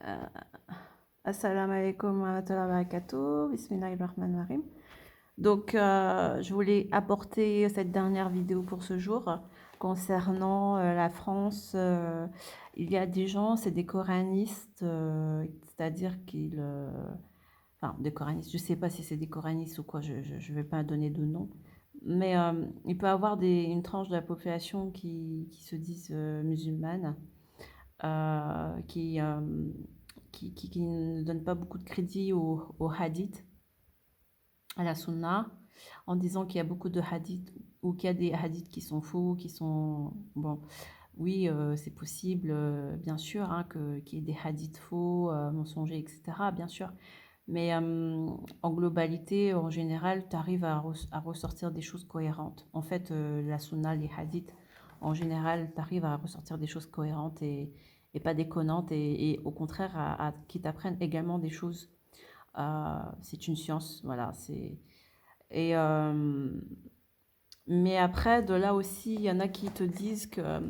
Euh, Assalamu alaikum wa rahmatullahi wa barakatuh. Bismillahirrahmanirrahim. Donc, je voulais apporter cette dernière vidéo pour ce jour concernant la France. Il y a des gens, c'est des coranistes, c'est-à-dire qu'ils... enfin, des coranistes, je ne sais pas si c'est des coranistes ou quoi, je ne vais pas donner de nom. Mais il peut y avoir une tranche de la population qui se disent musulmanes, qui ne donne pas beaucoup de crédit au hadith, à la sunna, en disant qu'il y a beaucoup de hadiths ou qu'il y a des hadiths qui sont faux, qui sont... Bon, oui, c'est possible, bien sûr, hein, qu'il y ait des hadiths faux, mensongers, etc., bien sûr. Mais en globalité, en général, tu arrives à ressortir des choses cohérentes. En fait, la sunna, les hadiths, en général, tu arrives à ressortir des choses cohérentes et pas déconnantes, et au contraire, qui t'apprennent également des choses. C'est une science, voilà. Et, mais après, de là aussi, il y en a qui te disent que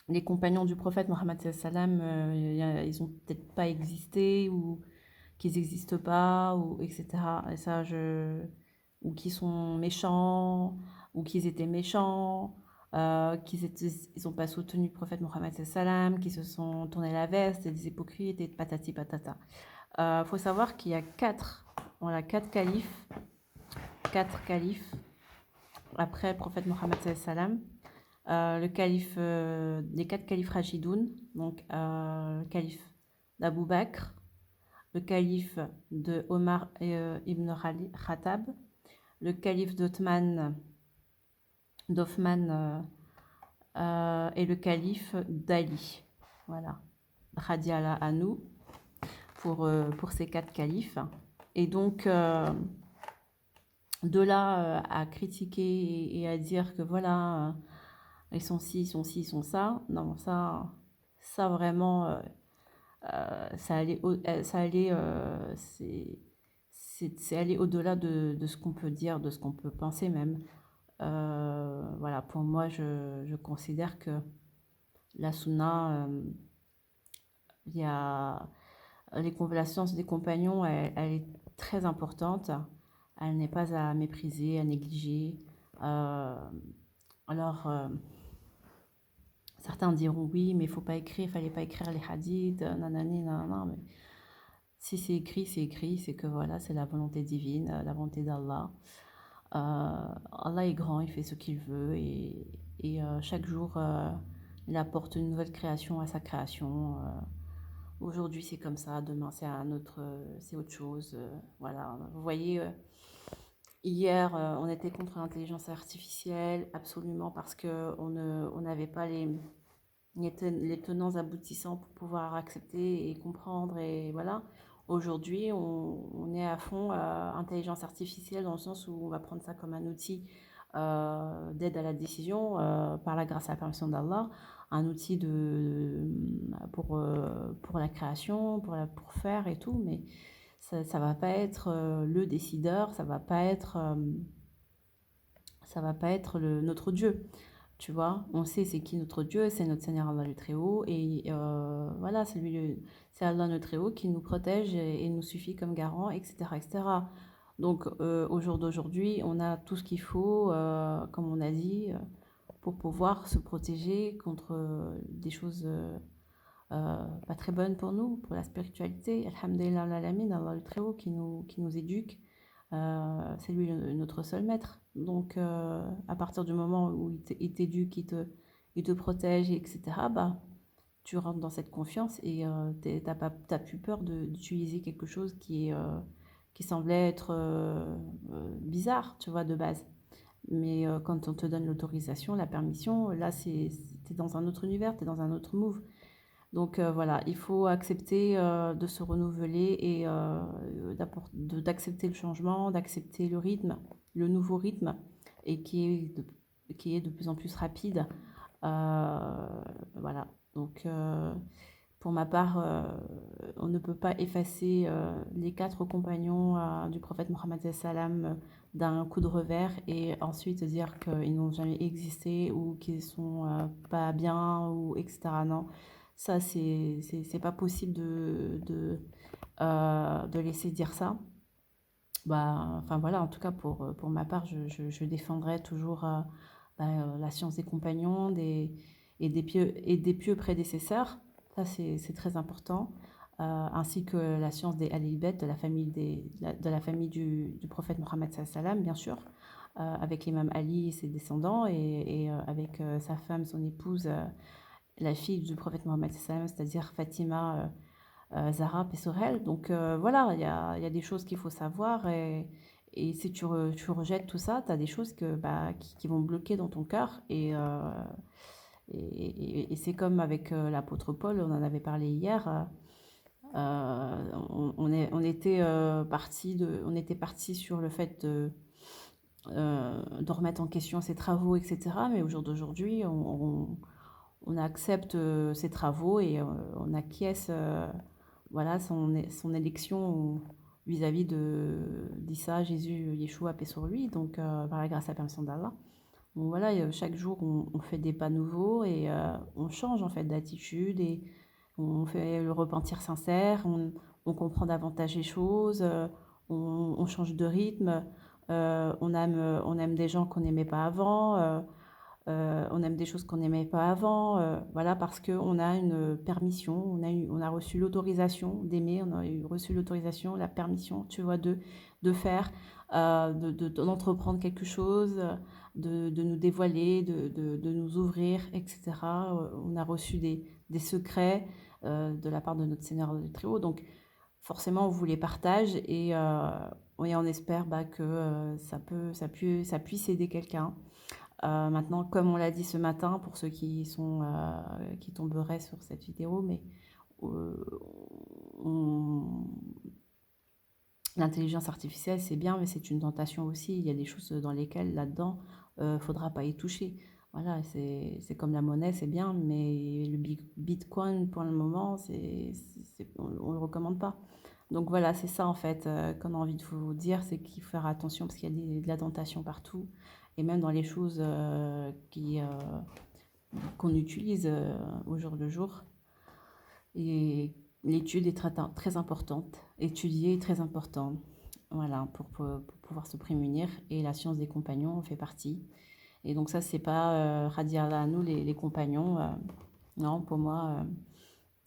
les compagnons du prophète Mohammed sallam, ils ont peut-être pas existé, ou qu'ils n'existent pas, ou etc. Et ça, ou qu'ils sont méchants, ou qu'ils étaient méchants, ils n'ont pas soutenu le prophète Mohammed sallam, qu'ils se sont tournés la veste, et des hypocrites, et patati patata. Faut savoir qu'il y a voilà, quatre califes après le prophète Mohammed sallam. Les quatre califes Rachidoun, donc le calife d'Abou Bakr, le calife de Omar ibn Khattab, le calife d'Othman et le calife d'Ali. Voilà, Radiallahu anhu pour ces quatre califes. Et donc, de là à critiquer et à dire que voilà, ils sont ci, ils sont ci, ils sont ça, non, ça vraiment, c'est aller au-delà de ce qu'on peut dire, de ce qu'on peut penser même. Voilà, pour moi, je considère que la sunna, il y a la science des compagnons, elle est très importante. Elle n'est pas à mépriser, à négliger. Alors, certains diront oui, mais il faut pas écrire, il fallait pas écrire les hadiths, nanani, nanana. Mais si c'est écrit, c'est que voilà, c'est la volonté divine, la volonté d'Allah. Allah est grand, il fait ce qu'il veut, et chaque jour, il apporte une nouvelle création à sa création. Aujourd'hui, c'est comme ça, demain, c'est autre chose. Voilà, vous voyez, hier, on était contre l'intelligence artificielle, absolument, parce on n'avait pas les tenants aboutissants pour pouvoir accepter et comprendre, et voilà. Aujourd'hui, on est à fond intelligence artificielle, dans le sens où on va prendre ça comme un outil d'aide à la décision, par la grâce à la permission d'Allah, un outil pour la création, pour faire et tout, mais ça va pas être le décideur, ça va pas être notre Dieu. Tu vois, on sait c'est qui notre Dieu, c'est notre Seigneur Allah le Très-Haut, et voilà, c'est Allah le Très-Haut qui nous protège et nous suffit comme garant, etc., etc. Donc, au jour d'aujourd'hui, on a tout ce qu'il faut, comme on a dit, pour pouvoir se protéger contre des choses pas très bonnes pour nous, pour la spiritualité. Alhamdulillah, Allah le Très-Haut qui nous éduque. C'est lui notre seul maître. Donc, à partir du moment où il t'éduque, il te protège, etc., bah, tu rentres dans cette confiance, et t'as plus peur d'utiliser quelque chose qui semblait être bizarre, tu vois, de base. Mais quand on te donne l'autorisation, la permission, là, t'es dans un autre univers, t'es dans un autre move. Donc voilà, il faut accepter de se renouveler, et d'accepter le changement, d'accepter le rythme, le nouveau rythme, et qui est de plus en plus rapide. Voilà, donc pour ma part, on ne peut pas effacer les quatre compagnons du prophète Mohammed sallam d'un coup de revers, et ensuite dire qu'ils n'ont jamais existé, ou qu'ils sont pas bien, ou etc. Non, Ça, c'est pas possible de laisser dire ça. Bah, enfin voilà, en tout cas pour ma part, je défendrai toujours la science des compagnons et des pieux prédécesseurs. Ça, c'est très important. Ainsi que la science des Ahlul-Bayt, de la famille du prophète Mohammed sallam, bien sûr, avec l'imam Ali et ses descendants, et avec sa femme, son épouse, la fille du prophète Mohammed sallam, c'est-à-dire Fatima Zahra Pessorel. Donc voilà, il y a des choses qu'il faut savoir et si tu rejettes tout ça, tu as des choses qui vont bloquer dans ton cœur et c'est comme avec l'apôtre Paul, on en avait parlé hier. On était parti sur le fait de remettre en question ses travaux, etc. Mais au jour d'aujourd'hui, on accepte ses travaux et on acquiesce voilà, son élection vis-à-vis d'Issa, Jésus, Yeshua, paix sur lui, donc par la grâce et la permission d'Allah. Donc voilà, chaque jour on fait des pas nouveaux et on change en fait d'attitude et on fait le repentir sincère, comprend davantage les choses, on change de rythme, on aime des gens qu'on n'aimait pas avant. On aime des choses qu'on n'aimait pas avant, voilà, parce qu'on a une permission, on a reçu l'autorisation d'aimer, on a reçu l'autorisation, la permission, tu vois, de faire, d'entreprendre quelque chose, de nous dévoiler, de nous ouvrir, etc. On a reçu des secrets de la part de notre Seigneur du Très-Haut, donc forcément on vous les partage et on espère que ça puisse aider quelqu'un. Maintenant, comme on l'a dit ce matin, pour ceux qui tomberaient sur cette vidéo, mais euh, on- l'intelligence artificielle, c'est bien, mais c'est une tentation aussi. Il y a des choses dans lesquelles, là-dedans, faudra pas y toucher. Voilà, c'est comme la monnaie, c'est bien, mais le Bitcoin, pour le moment, on le recommande pas. Donc voilà, c'est ça en fait qu'on a envie de vous dire, c'est qu'il faut faire attention parce qu'il y a de la tentation partout, et même dans les choses qu'on utilise au jour le jour. Et l'étude est très importante, étudier est très important, voilà, pour pouvoir se prémunir. Et la science des compagnons en fait partie. Et donc ça, c'est pas radial à nous les compagnons. Non, pour moi,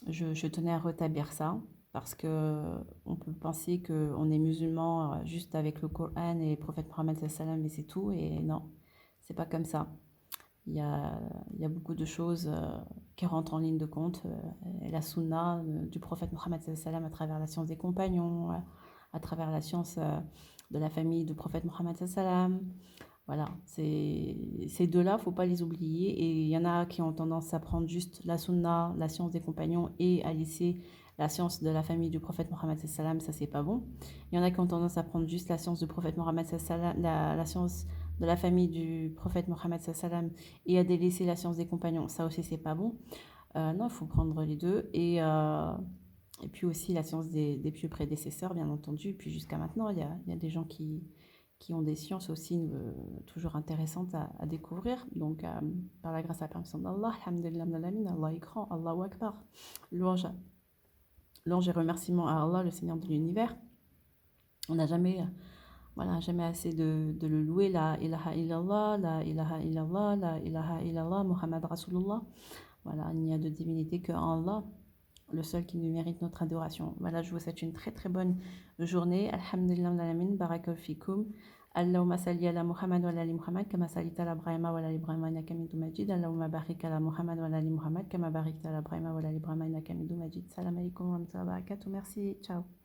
je tenais à rétablir ça parce que on peut penser qu'on est musulman juste avec le Coran et le prophète Mohammed sallam et c'est tout. Et non, c'est pas comme ça. Il y a, il y a beaucoup de choses qui rentrent en ligne de compte. Et la sunna du prophète Mohammed sallam à travers la science des compagnons, à travers la science de la famille du prophète Mohammed sallam. Voilà, ces deux-là, il ne faut pas les oublier. Et il y en a qui ont tendance à prendre juste la sunna, la science des compagnons, et à laisser la science de la famille du prophète Mohammed sallam, ça c'est pas bon. Il y en a qui ont tendance à prendre juste la science du prophète Mohammed sallam, la science de la famille du prophète Mohammed sallam, et à délaisser la science des compagnons, ça aussi c'est pas bon. Non, il faut prendre les deux. Et puis aussi la science des pieux prédécesseurs, bien entendu. Et puis jusqu'à maintenant, il y a des gens qui ont des sciences aussi toujours intéressantes à découvrir. Donc, par la grâce à la permission d'Allah, alhamdulillah, Allah est grand, Allahu Akbar. Louange, louange et remerciement à Allah, le Seigneur de l'univers. On n'a jamais, voilà, jamais assez de le louer. La ilaha illallah, la ilaha illallah, la ilaha illallah, Muhammad Rasulullah. Voilà, il n'y a de divinité que Allah, le seul qui nous mérite notre adoration. Voilà, je vous souhaite une très très bonne journée. Alhamdulillah, barakal fikum. Allahumma salli ala Muhammad wa ala ali Muhammad kama salita ala Ibrahima wa ala ali Ibrahima innaka hamidum majid. Allahumma barik ala Muhammad wa ala ali Muhammad kama barakta ala Ibrahima wa ala ali Ibrahima innaka hamidum majid. Salam alaikum wa rahmatullahi wa barakatuh. Merci. Ciao.